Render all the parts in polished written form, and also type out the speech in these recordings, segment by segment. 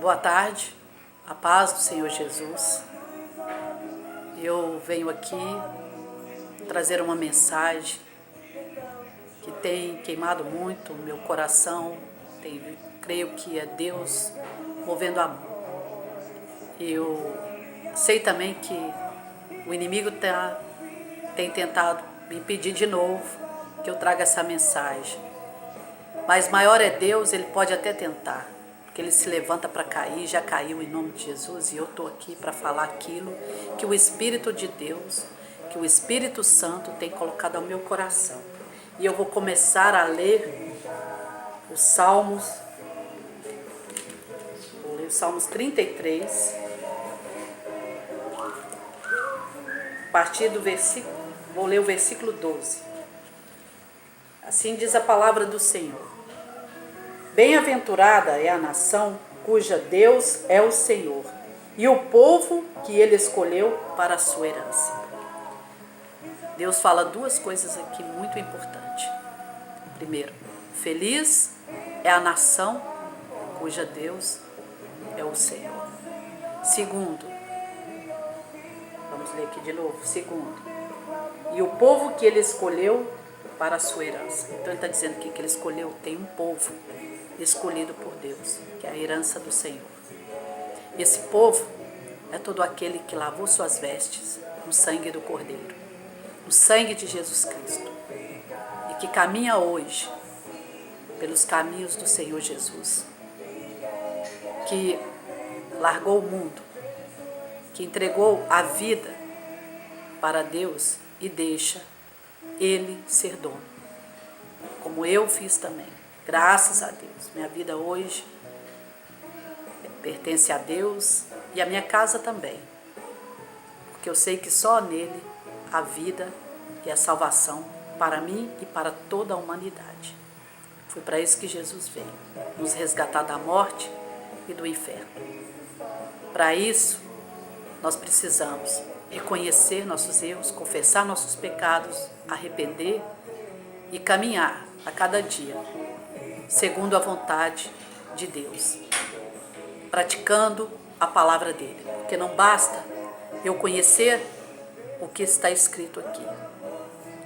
Boa tarde, a paz do Senhor Jesus. Eu venho aqui trazer uma mensagem que tem queimado muito o meu coração. Creio que é Deus movendo a mão. Eu sei também que o inimigo tem tentado me impedir de novo que eu traga essa mensagem. Mas maior é Deus, Ele pode até tentar, porque Ele se levanta para cair, já caiu em nome de Jesus, e eu estou aqui para falar aquilo que o Espírito de Deus, que o Espírito Santo tem colocado ao meu coração. E eu vou começar a ler os Salmos, vou ler os Salmos 33, a partir do versículo, vou ler o versículo 12. Assim diz a palavra do Senhor. Bem-aventurada é a nação cuja Deus é o Senhor, e o povo que Ele escolheu para a sua herança. Deus fala duas coisas aqui muito importantes. Primeiro, feliz é a nação cuja Deus é o Senhor. Segundo, vamos ler aqui de novo. Segundo, e o povo que Ele escolheu para a sua herança. Então ele está dizendo que Ele escolheu, tem um povo escolhido por Deus, que é a herança do Senhor. Esse povo é todo aquele que lavou suas vestes no sangue do Cordeiro, no sangue de Jesus Cristo, e que caminha hoje pelos caminhos do Senhor Jesus, que largou o mundo, que entregou a vida para Deus e deixa Ele ser dono, como eu fiz também. Graças a Deus, minha vida hoje pertence a Deus e a minha casa também, porque eu sei que só nele há vida e a salvação para mim e para toda a humanidade. Foi para isso que Jesus veio, nos resgatar da morte e do inferno. Para isso, nós precisamos reconhecer nossos erros, confessar nossos pecados, arrepender e caminhar a cada dia segundo a vontade de Deus, praticando a palavra dele, porque não basta eu conhecer o que está escrito aqui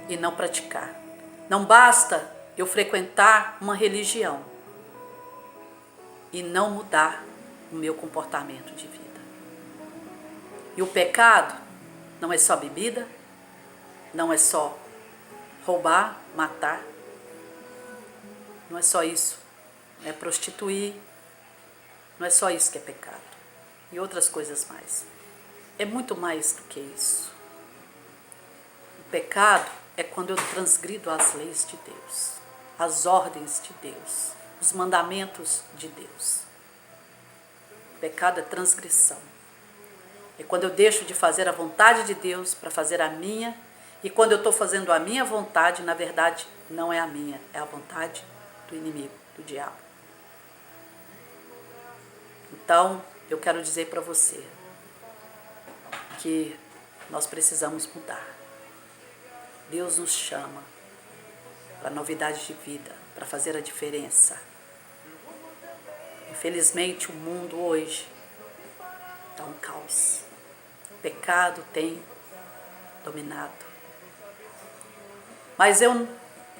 e não praticar. Não basta eu frequentar uma religião e não mudar o meu comportamento de vida. E o pecado não é só bebida, não é só roubar, matar, não é só isso, é prostituir, não é só isso que é pecado, e outras coisas mais. É muito mais do que isso. O pecado é quando eu transgrido as leis de Deus, as ordens de Deus, os mandamentos de Deus. O pecado é transgressão. É quando eu deixo de fazer a vontade de Deus para fazer a minha, e quando eu estou fazendo a minha vontade, na verdade, não é a minha, é a vontade do inimigo, do diabo. Então, eu quero dizer para você que nós precisamos mudar. Deus nos chama para novidade de vida, para fazer a diferença. Infelizmente, o mundo hoje está um caos. O pecado tem dominado. Mas eu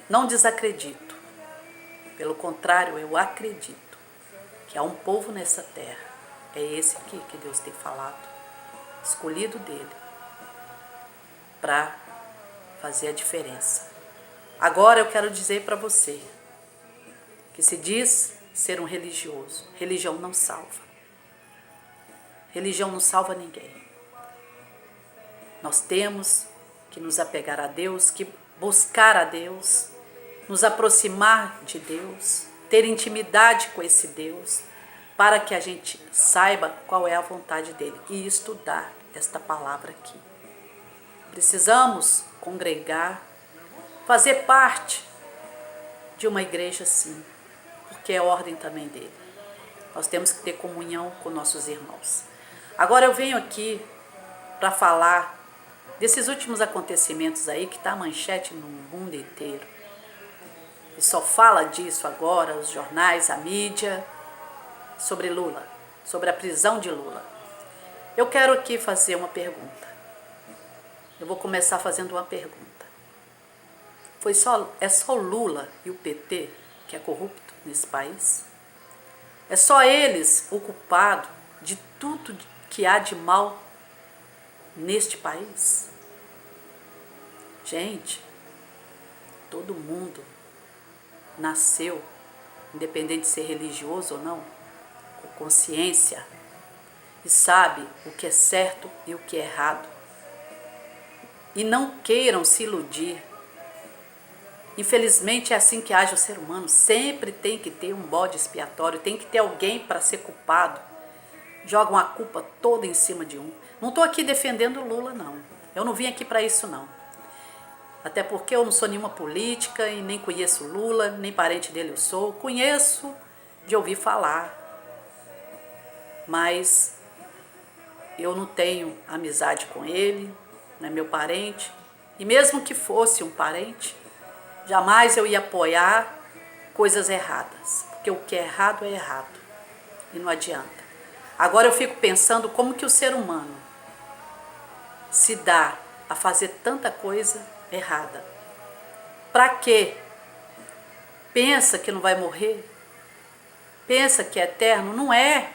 não desacredito. Pelo contrário, eu acredito que há um povo nessa terra, é esse aqui que Deus tem falado, escolhido dele, para fazer a diferença. Agora eu quero dizer para você, que se diz ser um religioso, religião não salva. Religião não salva ninguém. Nós temos que nos apegar a Deus, que buscar a Deus, nos aproximar de Deus, ter intimidade com esse Deus, para que a gente saiba qual é a vontade dele e estudar esta palavra aqui. Precisamos congregar, fazer parte de uma igreja sim, porque é ordem também dele. Nós temos que ter comunhão com nossos irmãos. Agora eu venho aqui para falar desses últimos acontecimentos aí, que está a manchete no mundo inteiro. E só fala disso agora, os jornais, a mídia, sobre Lula, sobre a prisão de Lula. Eu quero aqui fazer uma pergunta. Eu vou começar fazendo uma pergunta. É só o Lula e o PT que é corrupto nesse país? É só eles o culpado de tudo que há de mal neste país? Gente, todo mundo nasceu, independente de ser religioso ou não, com consciência e sabe o que é certo e o que é errado. E não queiram se iludir. Infelizmente é assim que age o ser humano. Sempre tem que ter um bode expiatório, tem que ter alguém para ser culpado. Jogam a culpa toda em cima de um. Não estou aqui defendendo o Lula, não. Eu não vim aqui para isso, não. Até porque eu não sou nenhuma política e nem conheço o Lula, nem parente dele eu sou. Conheço de ouvir falar. Mas eu não tenho amizade com ele, não é meu parente. E mesmo que fosse um parente, jamais eu ia apoiar coisas erradas. Porque o que é errado é errado. E não adianta. Agora eu fico pensando como que o ser humano se dá a fazer tanta coisa errada. Para quê? Pensa que não vai morrer? Pensa que é eterno? Não é.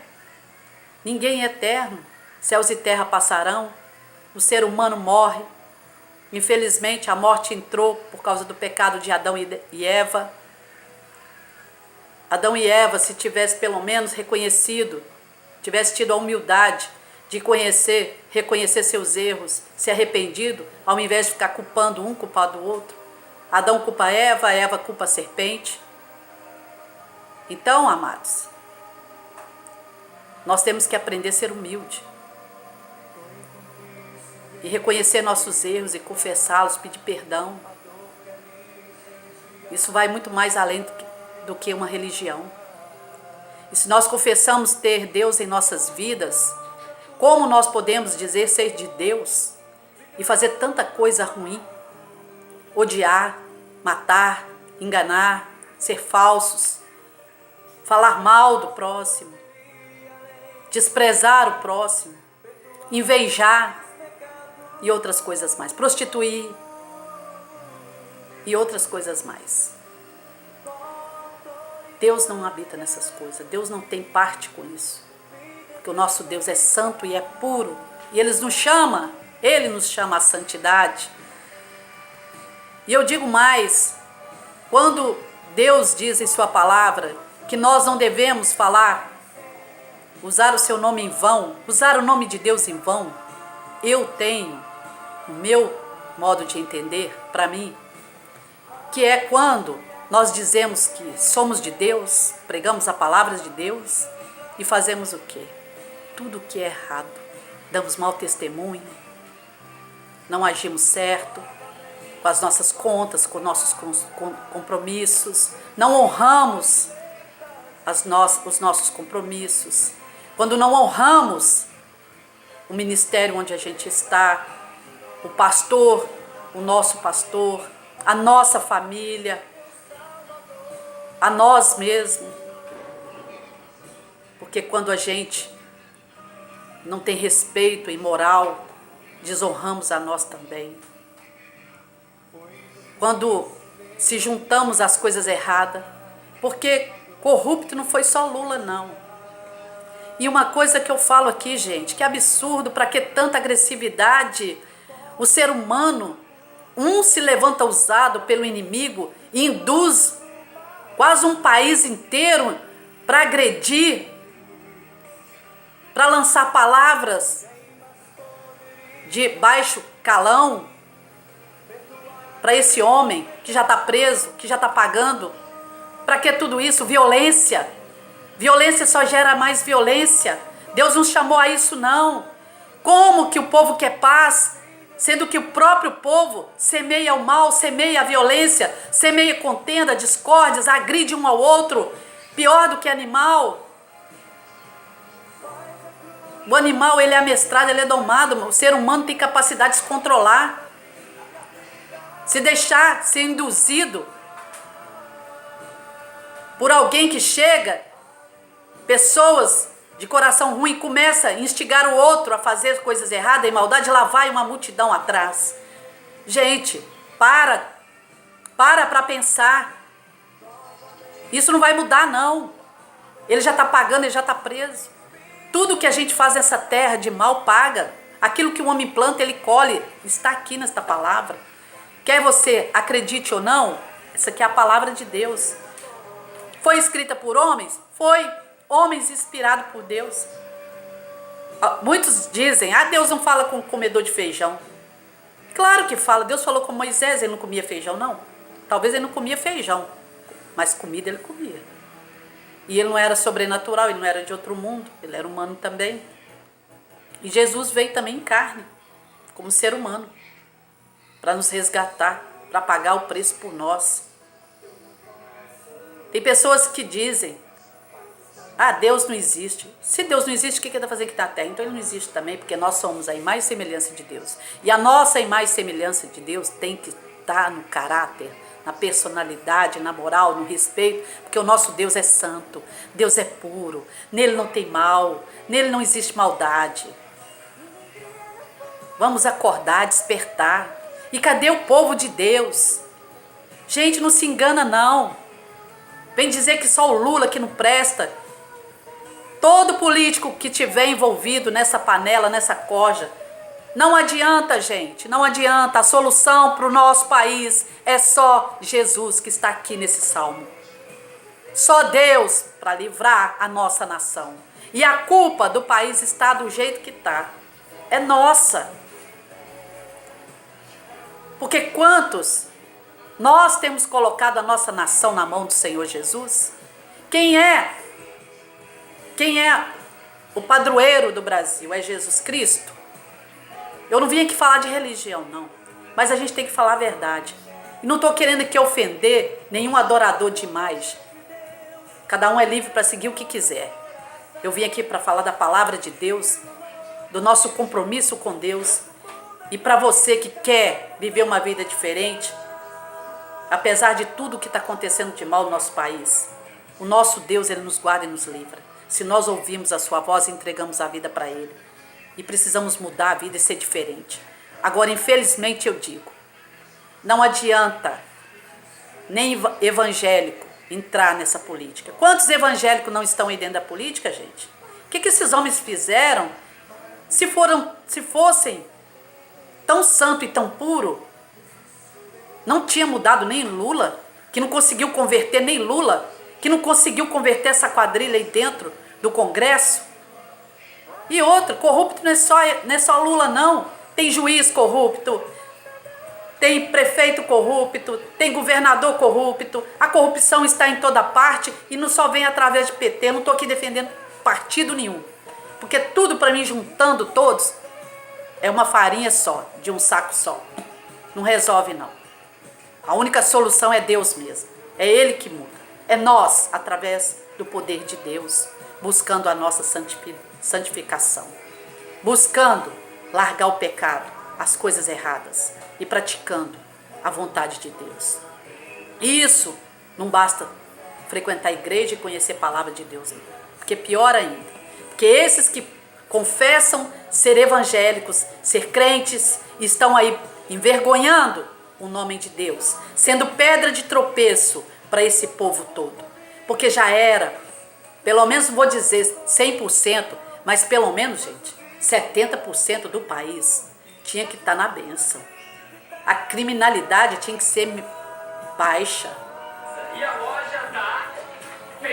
Ninguém é eterno. Céus e terra passarão. O ser humano morre. Infelizmente a morte entrou por causa do pecado de Adão e Eva. Adão e Eva, se tivesse pelo menos reconhecido, tivesse tido a humildade de reconhecer seus erros, se arrependido, ao invés de ficar culpando um, culpado o outro. Adão culpa Eva culpa a serpente. Então, amados, nós temos que aprender a ser humilde. E reconhecer nossos erros e confessá-los, pedir perdão. Isso vai muito mais além do que uma religião. E se nós confessamos ter Deus em nossas vidas, como nós podemos dizer ser de Deus e fazer tanta coisa ruim? Odiar, matar, enganar, ser falsos, falar mal do próximo, desprezar o próximo, invejar e outras coisas mais, prostituir e outras coisas mais. Deus não habita nessas coisas, Deus não tem parte com isso. Porque o nosso Deus é santo e é puro. E Ele nos chama à santidade. E eu digo mais, quando Deus diz em sua palavra que nós não devemos usar o seu nome em vão, usar o nome de Deus em vão, eu tenho o meu modo de entender para mim, que é quando nós dizemos que somos de Deus, pregamos a palavra de Deus e fazemos o quê? Tudo o que é errado. Damos mau testemunho, não agimos certo com as nossas contas, com nossos compromissos, não honramos os nossos compromissos. Quando não honramos o ministério onde a gente está, o pastor, o nosso pastor, a nossa família, a nós mesmos. Porque quando a gente não tem respeito e moral, desonramos a nós também. Quando se juntamos às coisas erradas, porque corrupto não foi só Lula, não. E uma coisa que eu falo aqui, gente, que absurdo, para que tanta agressividade? O ser humano, se levanta usado pelo inimigo e induz quase um país inteiro para agredir, para lançar palavras de baixo calão para esse homem que já está preso, que já está pagando. Para que tudo isso? Violência. Violência só gera mais violência. Deus não chamou a isso, não. Como que o povo quer paz, sendo que o próprio povo semeia o mal, semeia a violência, semeia contenda, discórdias, agride um ao outro, pior do que animal. O animal, ele é amestrado, ele é domado, o ser humano tem capacidade de se controlar. Se deixar ser induzido por alguém que chega, pessoas de coração ruim começa a instigar o outro a fazer coisas erradas e maldade, lá vai uma multidão atrás. Gente, para pensar. Isso não vai mudar, não. Ele já está pagando, ele já está preso. Tudo que a gente faz nessa terra de mal paga. Aquilo que o homem planta, ele colhe. Está aqui nesta palavra. Quer você acredite ou não, essa aqui é a palavra de Deus. Foi escrita por homens? Foi. Homens inspirados por Deus. Muitos dizem, Deus não fala com comedor de feijão. Claro que fala. Deus falou com Moisés, ele não comia feijão, não. Talvez ele não comia feijão, mas comida ele comia. E ele não era sobrenatural, ele não era de outro mundo, ele era humano também. E Jesus veio também em carne, como ser humano, para nos resgatar, para pagar o preço por nós. Tem pessoas que dizem, Deus não existe. Se Deus não existe, o que ele está fazendo aqui na terra? Então ele não existe também, porque nós somos a imagem e semelhança de Deus. E a nossa imagem e semelhança de Deus tem que estar no caráter, na personalidade, na moral, no respeito, porque o nosso Deus é santo, Deus é puro, nele não tem mal, nele não existe maldade. Vamos acordar, despertar. E cadê o povo de Deus? Gente, não se engana não. Vem dizer que só o Lula que não presta. Todo político que tiver envolvido nessa panela, nessa corja, não adianta, gente, não adianta. A solução para o nosso país é só Jesus que está aqui nesse salmo. Só Deus para livrar a nossa nação. E a culpa do país está do jeito que está. É nossa. Porque quantos nós temos colocado a nossa nação na mão do Senhor Jesus? Quem é o padroeiro do Brasil? É Jesus Cristo? Eu não vim aqui falar de religião, não. Mas a gente tem que falar a verdade. E não estou querendo aqui ofender nenhum adorador demais. Cada um é livre para seguir o que quiser. Eu vim aqui para falar da palavra de Deus, do nosso compromisso com Deus. E para você que quer viver uma vida diferente, apesar de tudo que está acontecendo de mal no nosso país, o nosso Deus, ele nos guarda e nos livra. Se nós ouvirmos a sua voz e entregamos a vida para ele. E precisamos mudar a vida e ser diferente. Agora, infelizmente, eu digo, não adianta nem evangélico entrar nessa política. Quantos evangélicos não estão aí dentro da política, gente? O que esses homens fizeram? Se fossem tão santo e tão puro, não tinha mudado nem Lula, que não conseguiu converter nem Lula, que não conseguiu converter essa quadrilha aí dentro do Congresso. E outra, corrupto não é só Lula, não. Tem juiz corrupto, tem prefeito corrupto, tem governador corrupto. A corrupção está em toda parte e não só vem através de PT. Eu não estou aqui defendendo partido nenhum. Porque tudo para mim, juntando todos, é uma farinha só, de um saco só. Não resolve, não. A única solução é Deus mesmo. É Ele que muda. É nós, através do poder de Deus, buscando a nossa santificação, buscando largar o pecado, as coisas erradas e praticando a vontade de Deus. E isso não basta frequentar a igreja e conhecer a palavra de Deus, porque pior ainda, porque esses que confessam ser evangélicos, ser crentes, estão aí envergonhando o nome de Deus, sendo pedra de tropeço para esse povo todo, porque já era, pelo menos vou dizer 100%, mas pelo menos, gente, 70% do país tinha que estar na bênção. A criminalidade tinha que ser baixa.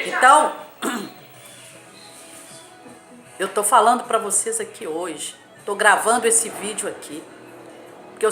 Então, eu estou falando para vocês aqui hoje, estou gravando esse vídeo aqui, porque eu